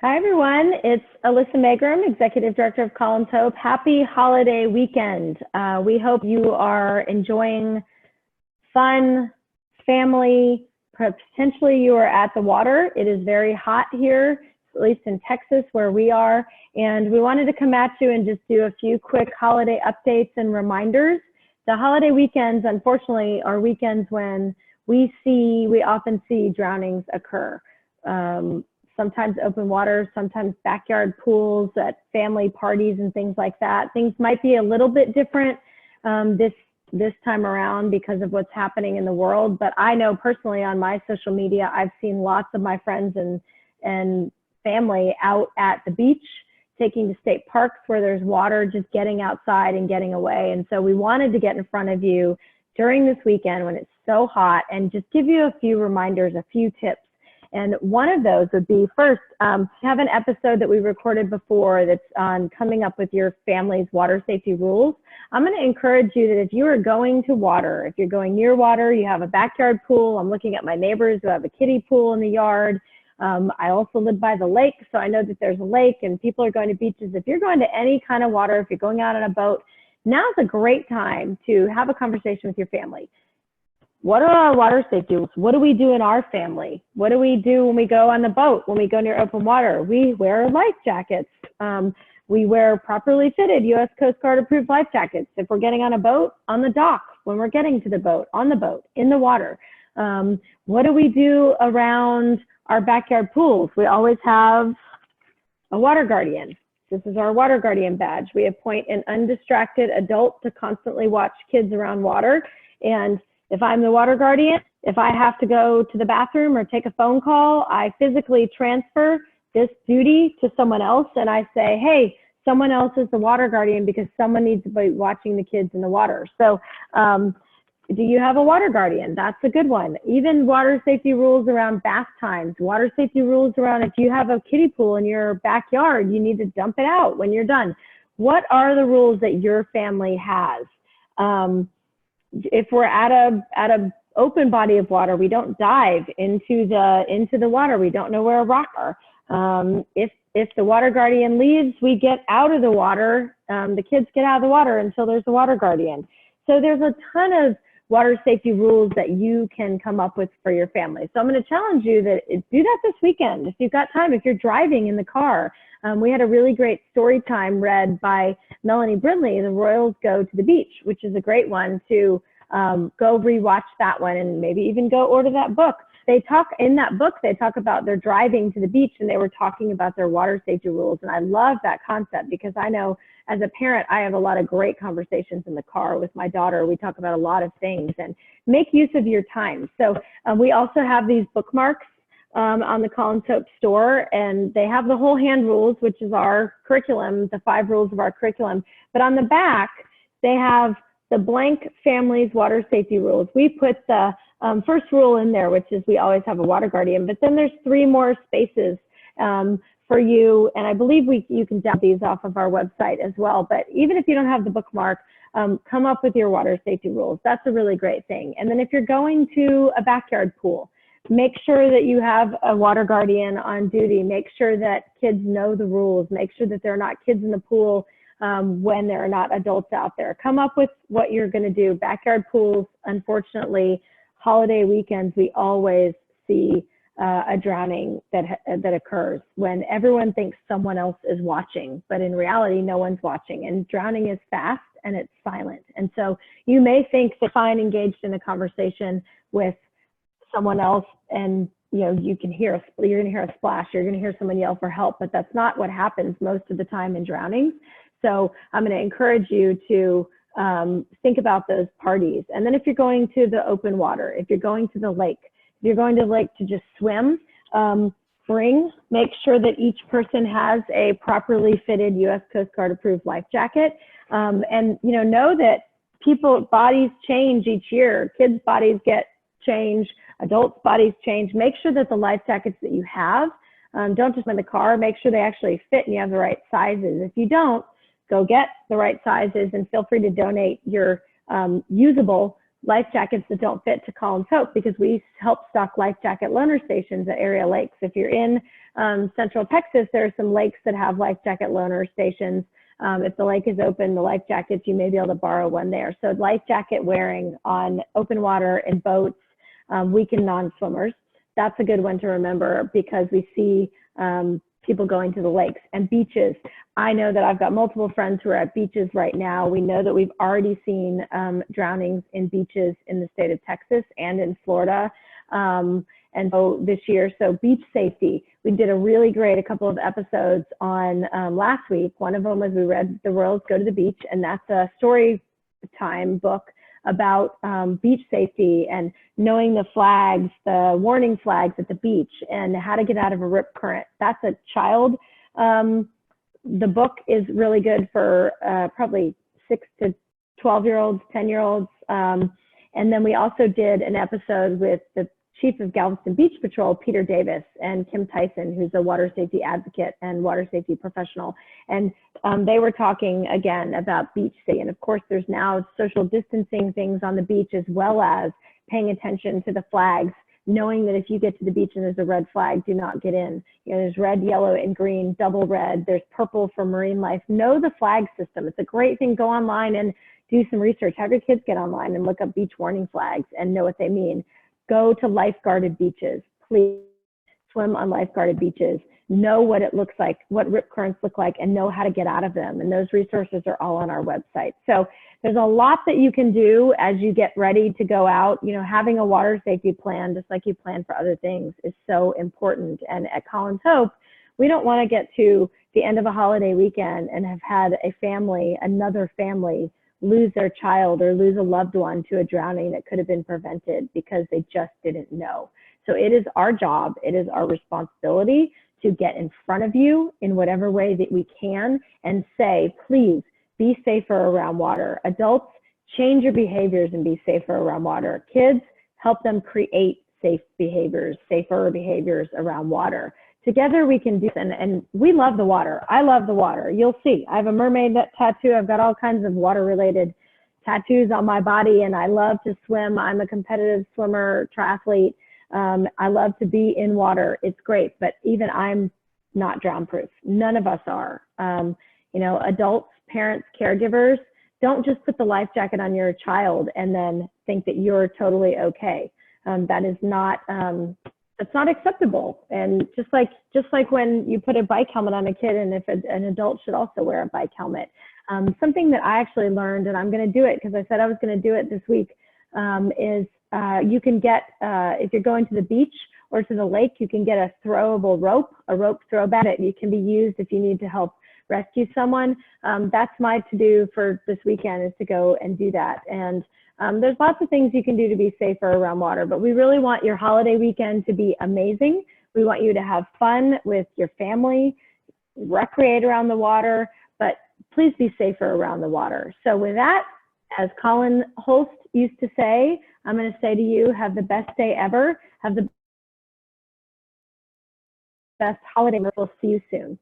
Hi, everyone. It's Alissa Magrum, Executive Director of Colin's Hope. Happy holiday weekend. We hope you are enjoying fun, family, potentially you are at the water. It is very hot here, at least in Texas where we are. And we wanted to come at you and just do a few quick holiday updates and reminders. The holiday weekends, unfortunately, are weekends when we often see drownings occur. Sometimes open water, sometimes backyard pools at family parties and things like that. Things might be a little bit different this time around because of what's happening in the world. But I know personally on my social media, I've seen lots of my friends and family out at the beach, taking to state parks where there's water, just getting outside and getting away. And so we wanted to get in front of you during this weekend when it's so hot and just give you a few reminders, a few tips. And one of those would be first, have an episode that we recorded before that's on coming up with your family's water safety rules. I'm going to encourage you that if you are going to water, if you're going near water, you have a backyard pool. I'm looking at my neighbors who have a kiddie pool in the yard. I also live by the lake, so I know that there's a lake and people are going to beaches. If you're going to any kind of water, if you're going out on a boat, now's a great time to have a conversation with your family. What are our water safety rules? What do we do in our family? What do we do when we go on the boat, when we go near open water? We wear life jackets. We wear properly fitted U.S. Coast Guard approved life jackets. If we're getting on a boat, on the dock, when we're getting to the boat, on the boat, in the water. What do we do around our backyard pools? We always have a water guardian. This is our water guardian badge. We appoint an undistracted adult to constantly watch kids around water. And if I'm the water guardian, if I have to go to the bathroom or take a phone call, I physically transfer this duty to someone else and I say, hey, someone else is the water guardian because someone needs to be watching the kids in the water. So do you have a water guardian? That's a good one. Even water safety rules around bath times, water safety rules around if you have a kiddie pool in your backyard, you need to dump it out when you're done. What are the rules that your family has? If we're at a open body of water, we don't dive into the water. We don't know where a rock are. If the water guardian leaves, we get out of the water. The kids get out of the water until there's a water guardian. So there's a ton of water safety rules that you can come up with for your family. So I'm going to challenge you that do that this weekend. If you've got time, if you're driving in the car, we had a really great story time read by Melanie Brindley, The Royals Go to the Beach, which is a great one to go rewatch that one and maybe even go order that book. In that book, they talk about their driving to the beach and they were talking about their water safety rules. And I love that concept because I know as a parent, I have a lot of great conversations in the car with my daughter. We talk about a lot of things and make use of your time. So we also have these bookmarks on the Colin's Hope store, and they have the whole hand rules, which is our curriculum, the 5 rules of our curriculum. But on the back, they have the blank family's water safety rules. We put the first rule in there, which is we always have a water guardian, but then there's 3 more spaces for you. And I believe you can download these off of our website as well. But even if you don't have the bookmark, come up with your water safety rules. That's a really great thing. And then if you're going to a backyard pool, make sure that you have a water guardian on duty. Make sure that kids know the rules. Make sure that there are not kids in the pool when there are not adults out there. Come up with what you're going to do. Backyard pools, unfortunately, holiday weekends, we always see a drowning that occurs when everyone thinks someone else is watching, but in reality, no one's watching. And drowning is fast and it's silent. And so you may think that fine engaged in a conversation with someone else and you're going to hear a splash, you're going to hear someone yell for help, but that's not what happens most of the time in drownings. So I'm going to encourage you to think about those parties. And then if you're going to the open water, if you're going to the lake, if you're going to the lake to just swim, make sure that each person has a properly fitted U.S. Coast Guard approved life jacket. And know that bodies change each year. Kids' bodies get changed, adults' bodies change. Make sure that the life jackets that you have, don't just in the car, make sure they actually fit and you have the right sizes. If you don't, go get the right sizes and feel free to donate your usable life jackets that don't fit to Colin's Hope, because we help stock life jacket loaner stations at area lakes. If you're in Central Texas, there are some lakes that have life jacket loaner stations. If the lake is open, the life jackets, you may be able to borrow one there. So life jacket wearing on open water and boats, weekend non-swimmers, that's a good one to remember, because we see people going to the lakes and beaches. I know that I've got multiple friends who are at beaches right now. We know that we've already seen drownings in beaches in the state of Texas and in Florida. And so this year, so beach safety, we did a couple of episodes on last week. One of them was we read The Royals Go to the Beach, and that's a story time book about beach safety and knowing the flags, the warning flags at the beach, and how to get out of a rip current. That's a child. The book is really good for probably 6 to 12-year-olds, 10-year-olds. And then we also did an episode with the Chief of Galveston Beach Patrol, Peter Davis, and Kim Tyson, who's a water safety advocate and water safety professional. And they were talking again about beach safety. And of course, there's now social distancing things on the beach, as well as paying attention to the flags, knowing that if you get to the beach and there's a red flag, do not get in. You know, there's red, yellow, and green, double red. There's purple for marine life. Know the flag system. It's a great thing. Go online and do some research. Have your kids get online and look up beach warning flags and know what they mean. Go to lifeguarded beaches. Please swim on lifeguarded beaches. Know what it looks like, what rip currents look like, and know how to get out of them. And those resources are all on our website. So there's a lot that you can do as you get ready to go out. You know, having a water safety plan, just like you plan for other things, is so important. And at Colin's Hope, we don't want to get to the end of a holiday weekend and have had a family, another family, lose their child or lose a loved one to a drowning that could have been prevented because they just didn't know. So it is our job, it is our responsibility to get in front of you in whatever way that we can and say, please be safer around water. Adults, change your behaviors and be safer around water. Kids, help them create safer behaviors around water. Together we can do this, and we love the water. I love the water. You'll see, I have a mermaid tattoo. I've got all kinds of water-related tattoos on my body, and I love to swim. I'm a competitive swimmer, triathlete. I love to be in water. It's great, but even I'm not drown-proof. None of us are. You know, adults, parents, caregivers, don't just put the life jacket on your child and then think that you're totally okay. That is not... it's not acceptable. And just like when you put a bike helmet on a kid, and if an adult should also wear a bike helmet. Something that I actually learned, and I'm going to do it because I said I was going to do it this week, is you can get, if you're going to the beach or to the lake, you can get a throwable rope, a rope throw bag that you can be used if you need to help rescue someone. That's my to-do for this weekend, is to go and do that. And there's lots of things you can do to be safer around water, but we really want your holiday weekend to be amazing. We want you to have fun with your family, recreate around the water, but please be safer around the water. So with that, as Colin Holst used to say, I'm going to say to you, have the best day ever. Have the best holiday. We'll see you soon.